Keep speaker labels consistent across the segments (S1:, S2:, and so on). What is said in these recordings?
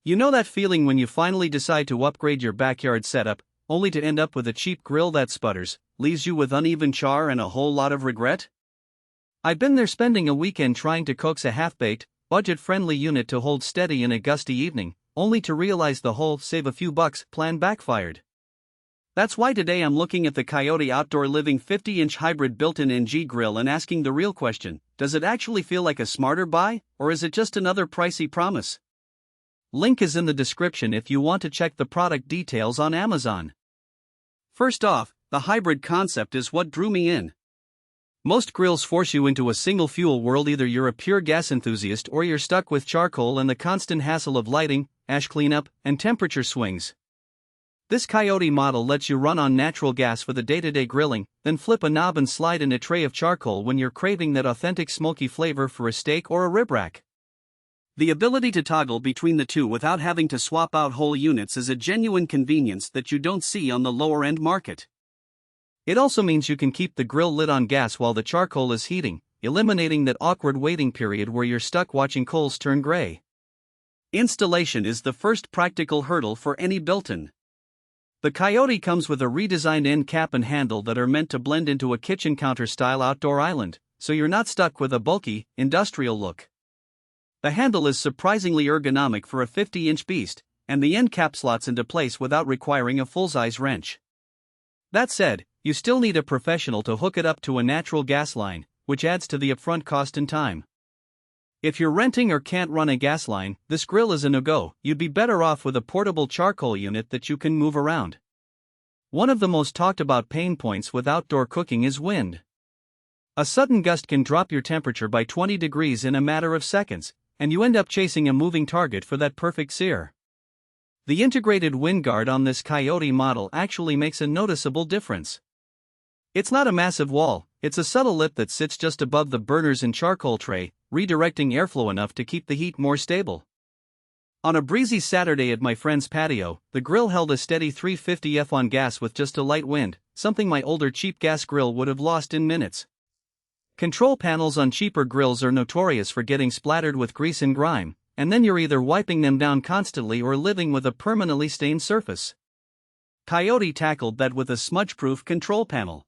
S1: You know that feeling when you finally decide to upgrade your backyard setup, only to end up with a cheap grill that sputters, leaves you with uneven char and a whole lot of regret? I've been there, spending a weekend trying to coax a half-baked, budget-friendly unit to hold steady in a gusty evening, only to realize the whole save a few bucks plan backfired. That's why today I'm looking at the COYOTE Outdoor Living 50-inch hybrid built-in NG grill and asking the real question: does it actually feel like a smarter buy, or is it just another pricey promise? Link is in the description if you want to check the product details on Amazon. First off, the hybrid concept is what drew me in. Most grills force you into a single fuel world. Either you're a pure gas enthusiast or you're stuck with charcoal and the constant hassle of lighting, ash cleanup, and temperature swings. This COYOTE model lets you run on natural gas for the day-to-day grilling, then flip a knob and slide in a tray of charcoal when you're craving that authentic smoky flavor for a steak or a rib rack. The ability to toggle between the two without having to swap out whole units is a genuine convenience that you don't see on the lower-end market. It also means you can keep the grill lit on gas while the charcoal is heating, eliminating that awkward waiting period where you're stuck watching coals turn gray. Installation is the first practical hurdle for any built-in. The COYOTE comes with a redesigned end cap and handle that are meant to blend into a kitchen counter-style outdoor island, so you're not stuck with a bulky, industrial look. The handle is surprisingly ergonomic for a 50-inch beast, and the end cap slots into place without requiring a full-size wrench. That said, you still need a professional to hook it up to a natural gas line, which adds to the upfront cost and time. If you're renting or can't run a gas line, this grill is a no-go. You'd be better off with a portable charcoal unit that you can move around. One of the most talked about pain points with outdoor cooking is wind. A sudden gust can drop your temperature by 20 degrees in a matter of seconds, and you end up chasing a moving target for that perfect sear. The integrated Windguard on this COYOTE model actually makes a noticeable difference. It's not a massive wall, it's a subtle lip that sits just above the burners and charcoal tray, redirecting airflow enough to keep the heat more stable. On a breezy Saturday at my friend's patio, the grill held a steady 350F on gas with just a light wind, something my older cheap gas grill would have lost in minutes. Control panels on cheaper grills are notorious for getting splattered with grease and grime, and then you're either wiping them down constantly or living with a permanently stained surface. COYOTE tackled that with a smudge-proof control panel.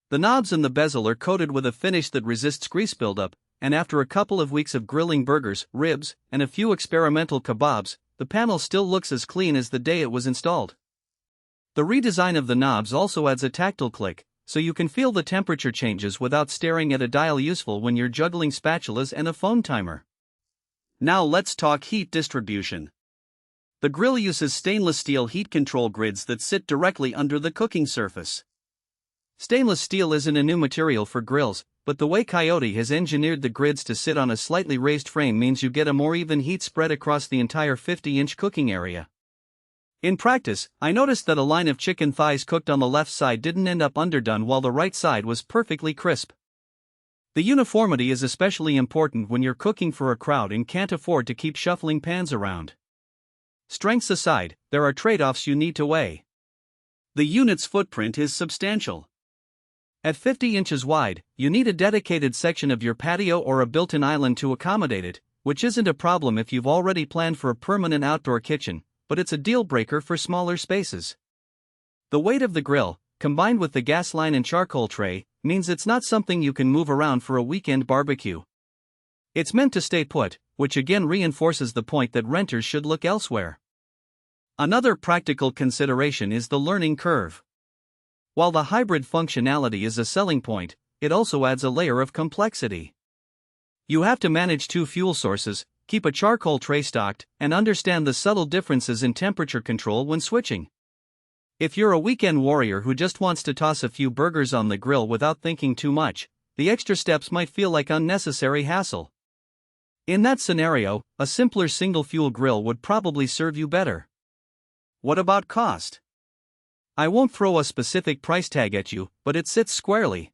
S1: The knobs and the bezel are coated with a finish that resists grease buildup, and after a couple of weeks of grilling burgers, ribs, and a few experimental kebabs, the panel still looks as clean as the day it was installed. The redesign of the knobs also adds a tactile click, so you can feel the temperature changes without staring at a dial, useful when you're juggling spatulas and a phone timer. Now let's talk heat distribution. The grill uses stainless steel heat control grids that sit directly under the cooking surface. Stainless steel isn't a new material for grills, but the way COYOTE has engineered the grids to sit on a slightly raised frame means you get a more even heat spread across the entire 50-inch cooking area. In practice, I noticed that a line of chicken thighs cooked on the left side didn't end up underdone while the right side was perfectly crisp. The uniformity is especially important when you're cooking for a crowd and can't afford to keep shuffling pans around. Strengths aside, there are trade-offs you need to weigh. The unit's footprint is substantial. At 50 inches wide, you need a dedicated section of your patio or a built-in island to accommodate it, which isn't a problem if you've already planned for a permanent outdoor kitchen, but it's a deal-breaker for smaller spaces. The weight of the grill, combined with the gas line and charcoal tray, means it's not something you can move around for a weekend barbecue. It's meant to stay put, which again reinforces the point that renters should look elsewhere. Another practical consideration is the learning curve. While the hybrid functionality is a selling point, it also adds a layer of complexity. You have to manage two fuel sources, keep a charcoal tray stocked, and understand the subtle differences in temperature control when switching. If you're a weekend warrior who just wants to toss a few burgers on the grill without thinking too much, the extra steps might feel like unnecessary hassle. In that scenario, a simpler single-fuel grill would probably serve you better. What about cost? I won't throw a specific price tag at you, but it sits squarely.